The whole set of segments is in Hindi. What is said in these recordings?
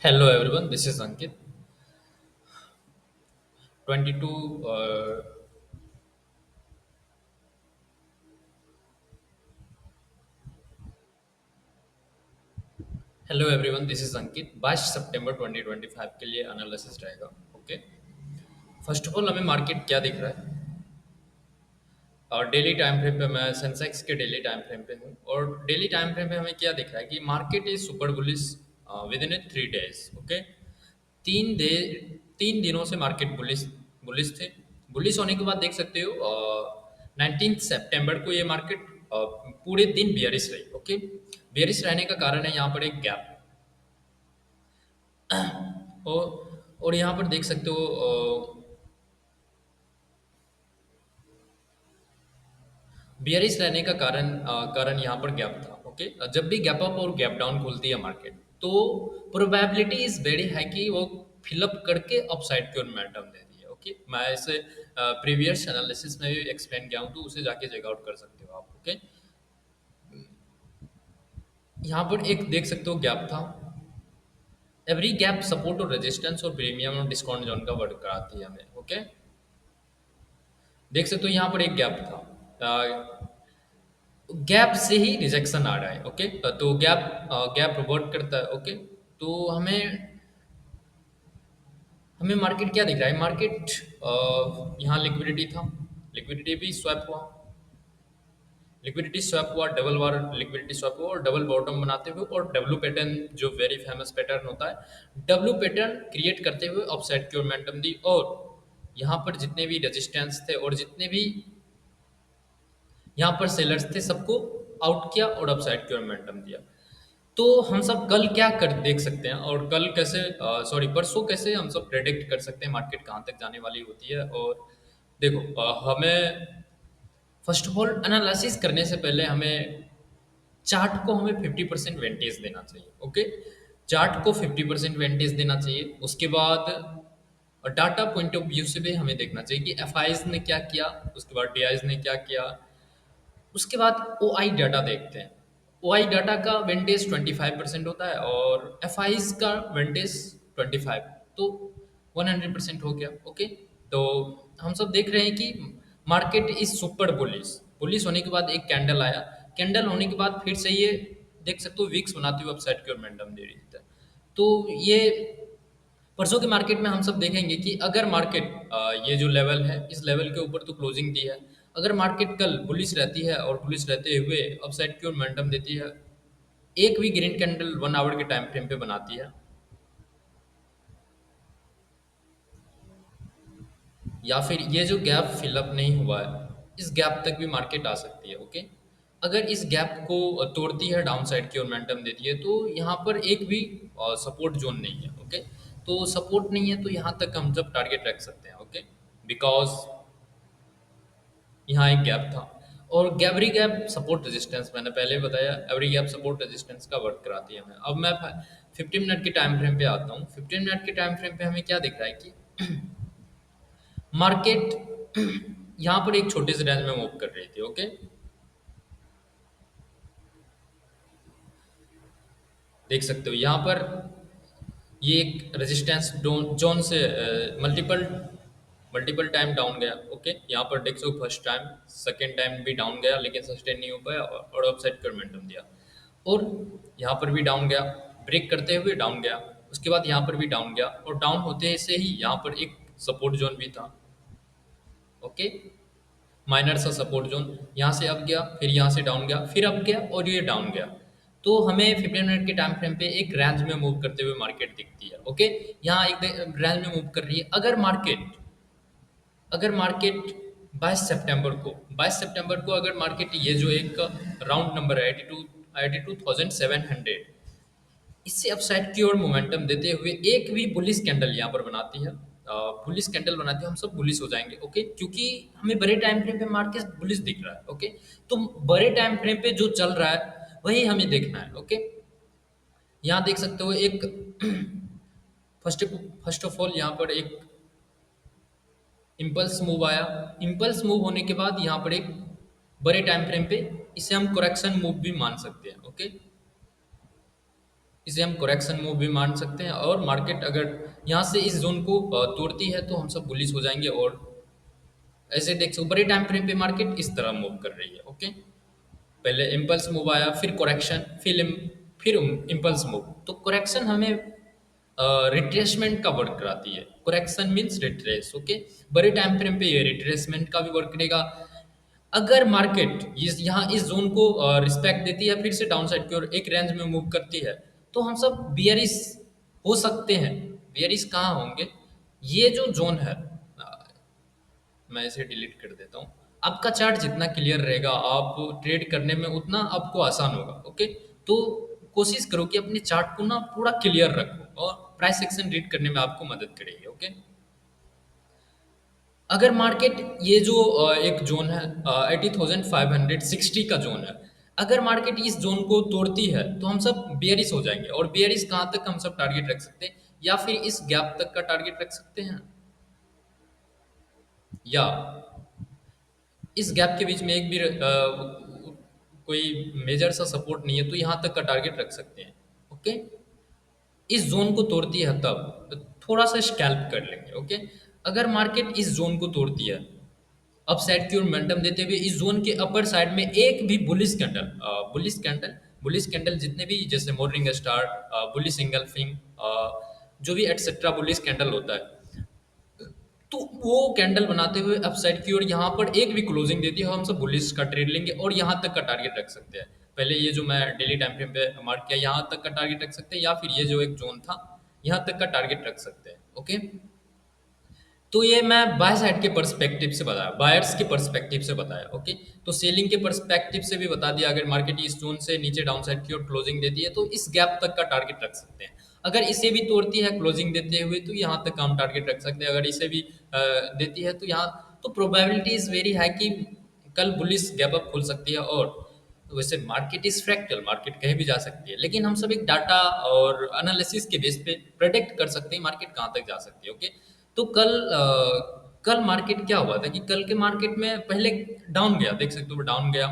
Hello everyone, this is Ankit. 22. Hello everyone, this is Ankit. 22 सितंबर 2025 के लिए एनालिसिस रहेगा। ओके, फर्स्ट ऑफ ऑल हमें मार्केट क्या दिख रहा है। और डेली टाइम फ्रेम पे मैं सेंसेक्स के डेली टाइम फ्रेम पे हूँ, और डेली टाइम फ्रेम पे हमें क्या दिख रहा है कि market is super bullish with in A 3 days. Okay, 3 day 3 दिनों से मार्केट बुलिश बुलिश थे। बुलिश होने के बाद देख सकते हो 19 सितंबर को ये मार्केट पूरे दिन बियरिश रही। ओके, बियरिश रहने का कारण है यहाँ पर एक गैप। और यहाँ पर देख सकते हो बियरिश रहने का कारण यहाँ पर गैप था। ओके, जब भी गैप अप और गैप डाउन खुलती है मार्केट, तो प्रोबेबिलिटी इज वेरी हाई कि वो फिलअप करके अपसाइड की ओर मोमेंटम दे दी है। ओके, मैं इसे प्रीवियस एनालिसिस में भी एक्सप्लेन किया हूँ, तो उसे जाके चेकआउट कर सकते हो आप। ओके, यहाँ पर एक देख सकते हो गैप था। एवरी गैप सपोर्ट और रेजिस्टेंस और प्रीमियम और डिस्काउंट जोन का वर्क कराती है हमें। ओके, देख सकते हो यहाँ पर एक गैप था। गैप से ही रिजेक्शन आ रहा है। ओके, तो गैप रिवर्ट करता है। ओके, तो हमें हमें मार्केट क्या दिख रहा है। मार्केट यहाँ लिक्विडिटी था, लिक्विडिटी भी स्वैप हुआ, लिक्विडिटी स्वैप हुआ, डबल बार लिक्विडिटी स्वैप हुआ और डबल बॉटम बनाते हुए, और डब्ल्यू पैटर्न जो वेरी फेमस पैटर्न होता है, डब्ल्यू पैटर्न क्रिएट करते हुए अपसाइड की ओर मोमेंटम दी। और यहाँ पर जितने भी रेजिस्टेंस थे और जितने भी यहाँ पर सेलर्स थे, सबको आउट किया और अपसाइड की ओर मोमेंटम दिया। तो हम सब कल क्या कर देख सकते हैं, और कल कैसे, सॉरी परसों कैसे हम सब प्रेडिक्ट कर सकते हैं मार्केट कहाँ तक जाने वाली होती है। और देखो, हमें फर्स्ट ऑफ ऑल एनालिसिस करने से पहले हमें चार्ट को हमें 50% वेंटेज देना चाहिए। ओके, चार्ट को 50% वेंटेज देना चाहिए। उसके बाद डाटा पॉइंट ऑफ व्यू से भी हमें देखना चाहिए कि एफ ने क्या किया, उसके बाद डी ने क्या किया। उसके बाद ओ आई डाटा देखते हैं। ओ आई डाटा का वेंटेज 25% होता है और एफ का वेंटेज 25, तो 100% हो गया। ओके, तो हम सब देख रहे हैं कि market is super bullish. Bullish होने के बाद एक कैंडल आया, कैंडल होने के बाद फिर से ये देख सकते हो वीक्स बनाते हुए अपसाइड की ओर मोमेंटम दे रही है। तो ये परसों के मार्केट में हम सब देखेंगे कि अगर मार्केट ये जो लेवल है, इस लेवल के ऊपर तो क्लोजिंग दी है। अगर मार्केट कल बुलिश रहती है और बुलिश रहते हुए अपसाइड की ओर मोमेंटम देती है, एक भी ग्रीन कैंडल 1 आवर के टाइम फ्रेम पे बनाती है, या फिर ये जो गैप फिलअप नहीं हुआ है, इस गैप तक भी मार्केट आ सकती है। ओके, अगर इस गैप को तोड़ती है, डाउन साइड की ओर मोमेंटम देती है, तो यहाँ पर एक भी सपोर्ट जोन नहीं है। ओके, तो सपोर्ट नहीं है, तो यहाँ तक हम जब टारगेट रख सकते हैं। ओके, बिकॉज यहाँ एक गैप था, और एवरी गैप सपोर्ट रेजिस्टेंस मैंने पहले बताया, एवरी गैप सपोर्ट रेजिस्टेंस का वर्क कराती है हमें। अब मैं 15 मिनट के टाइम फ्रेम पे आता हूँ। 15 मिनट के टाइम फ्रेम पे हमें क्या दिख रहा है कि मार्केट यहाँ पर एक छोटे से रेंज में मूव कर रही थी। ओके, देख सकते हो यहाँ पर ये एक रेजिस्टेंस जोन से मल्टीपल मल्टीपल टाइम डाउन गया। ओके, यहाँ पर देख सकते हो फर्स्ट टाइम, सेकेंड टाइम भी डाउन गया, लेकिन सस्टेन नहीं हो पाया और अपसाइड का मोमेंटम दिया। और यहाँ पर भी डाउन गया, ब्रेक करते हुए डाउन गया। उसके बाद यहाँ पर भी डाउन गया, और डाउन होते से ही यहाँ पर एक सपोर्ट जोन भी था। ओके, माइनर सा सपोर्ट जोन, यहाँ से अप गया, फिर यहाँ से डाउन गया, फिर अप गया और ये डाउन गया। तो हमें 15 मिनट के टाइम फ्रेम पे एक रेंज में मूव करते हुए मार्केट दिखती है। ओके, यहाँ एक रेंज में मूव कर रही है। अगर मार्केट 22 सितंबर को अगर मार्केट ये जो एक राउंड नंबर है 82,700, इससे अपसाइड की ओर मोमेंटम देते हुए एक भी बुलिश कैंडल यहाँ पर बनाती है, बुलिश कैंडल बनाती है, हम सब बुलिश हो जाएंगे। ओके, क्योंकि हमें बड़े टाइम फ्रेम पे मार्केट बुलिश दिख रहा है। ओके, तो बड़े टाइम फ्रेम पे जो चल रहा है वही हमें देखना है। ओके, यहाँ देख सकते हो एक फर्स्ट फर्स्ट ऑफ ऑल यहाँ पर एक इम्पल्स मूव आया। इम्पल्स मूव होने के बाद यहाँ पर एक बड़े टाइम फ्रेम पे इसे हम करेक्शन मूव भी मान सकते हैं। ओके, इसे हम करेक्शन मूव भी मान सकते हैं, और मार्केट अगर यहाँ से इस जोन को तोड़ती है तो हम सब बुलिश हो जाएंगे। और ऐसे देख सकते बड़े टाइम फ्रेम पे मार्केट इस तरह मूव कर रही है। ओके, पहले इम्पल्स मूव आया, फिर करेक्शन, फिर इम्पल्स मूव। तो करेक्शन हमें रिट्रेसमेंट का वर्क कराती है। Correction means retrace. ओके, बड़े टाइम फ्रेम पे ये रिट्रेसमेंट का भी वर्क करेगा। अगर मार्केट यहाँ इस जोन को रिस्पेक्ट देती है, फिर से डाउन साइड की ओर एक रेंज में मूव करती है, तो हम सब बियरिश हो सकते हैं। बियरिश कहाँ होंगे? ये जो जोन है, मैं इसे डिलीट कर देता हूँ। आपका चार्ट जितना क्लियर रहेगा, आप ट्रेड करने में उतना आपको आसान होगा। ओके, तो कोशिश करो कि अपने चार्ट को ना पूरा क्लियर रखो, और प्राइस एक्शन रीड करने में आपको मदद करेगी। ओके, अगर मार्केट ये जो एक जोन है 80,560 का जोन है, अगर मार्केट इस जोन को तोड़ती है तो हम सब बेयरिश हो जाएंगे। और बेयरिश कहाँ तक हम सब टारगेट रख सकते हैं, या फिर इस गैप तक का टारगेट रख सकते हैं, या इस गैप के बीच में एक भी कोई मेजर सा सपोर्ट नहीं है तो यहाँ तक का टारगेट रख सकते हैं। ओके, इस जोन को तोड़ती है तब थोड़ा सा स्कैल्प कर लेंगे। ओके, अगर मार्केट इस जोन को तोड़ती है, अप साइड की ओर मोमेंटम देते हुए इस जोन के अपर साइड में एक भी बुलिश कैंडल जितने भी, जैसे मॉर्निंग स्टार, बुलिश इंगल्फिंग, जो भी एटसेट्रा बुलिश कैंडल होता है, तो वो कैंडल बनाते हुए अपसाइड की ओर यहाँ पर एक भी क्लोजिंग देती है, हम सब बुलिश का ट्रेड लेंगे और यहाँ तक का टारगेट रख सकते हैं। पहले ये जो मैं डेली टाइम फ्रेम पे मार्क किया, यहाँ तक का टारगेट रख सकते हैं, या फिर ये जो एक जोन था यहाँ तक का टारगेट रख सकते हैं। ओके, तो ये मैं बाय साइड के पर्सपेक्टिव से बताया, बायर्स के पर्सपेक्टिव से बताया। ओके, तो सेलिंग के पर्सपेक्टिव से भी बता दिया, अगर मार्केट इस जोन से नीचे डाउन साइड की ओर क्लोजिंग देती है तो इस गैप तक का टारगेट रख सकते हैं। अगर इसे भी तोड़ती है क्लोजिंग देते हुए तो यहाँ तक का हम टारगेट रख सकते हैं। अगर इसे भी देती है तो यहाँ तो प्रोबेबिलिटी इज वेरी हाई कि कल बुलिश गैप अप खुल सकती है। और वैसे मार्केट इज फ्रैक्टल, मार्केट कहीं भी जा सकती है, लेकिन हम सब एक डाटा और एनालिसिस के बेस पे प्रेडिक्ट कर सकते हैं मार्केट कहाँ तक जा सकती है। ओके, तो कल मार्केट क्या हुआ था कि कल के मार्केट में पहले डाउन गया, देख सकते हो डाउन गया।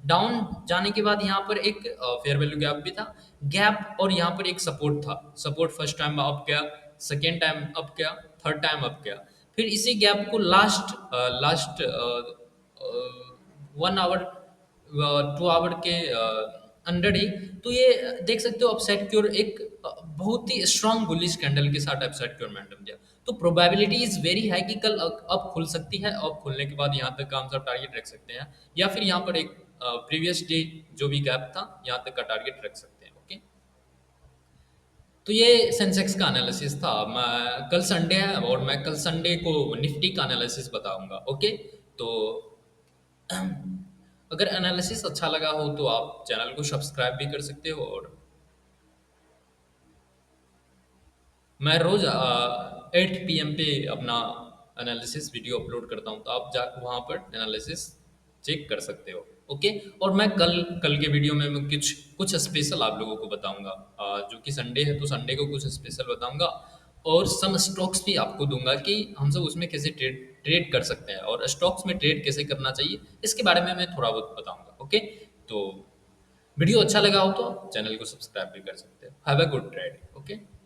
डाउन जाने के बाद यहाँ पर एक फेयर वैल्यू गैप भी था, गैप, और यहाँ पर एक सपोर्ट था। सपोर्ट फर्स्ट टाइम अप गया, सेकेंड टाइम अप गया, थर्ड टाइम अप गया। फिर इसी गैप को लास्ट लास्ट 1 आवर 2 आवर के अंडर ही, तो ये देख सकते हो अपसाइड की ओर एक बहुत ही स्ट्रांग बुलिश कैंडल के साथ अपसाइड की ओर मोमेंटम दिया। तो प्रोबेबिलिटी इज वेरी हाई कि कल अब खुल सकती है, अब खुलने के बाद यहाँ तक का हम सब टारगेट रख सकते हैं, या फिर यहाँ पर एक प्रीवियस डे जो भी गैप था यहाँ तक का टारगेट रख सकते हैं। ओके, तो ये सेंसेक्स का एनालिसिस था। मैं कल संडे है और मैं कल संडे को निफ्टी का एनालिसिस बताऊंगा। ओके, तो अगर एनालिसिस अच्छा लगा हो तो आप चैनल को सब्सक्राइब भी कर सकते हो। और मैं रोज 8 PM पे अपना एनालिसिस वीडियो अपलोड करता हूँ, तो आप जा वहाँ पर एनालिसिस चेक कर सकते हो। ओके, और मैं कल कल के वीडियो में मैं कुछ कुछ स्पेशल आप लोगों को बताऊंगा, जो कि संडे है तो संडे को कुछ स्पेशल बताऊंगा, और सम स्टॉक्स भी आपको दूंगा कि हम सब उसमें कैसे ट्रेड ट्रेड कर सकते हैं, और स्टॉक्स में ट्रेड कैसे करना चाहिए इसके बारे में मैं थोड़ा बहुत बताऊंगा। ओके, तो वीडियो अच्छा लगा हो तो चैनल को सब्सक्राइब भी कर सकते हो। Have a good trade. Okay.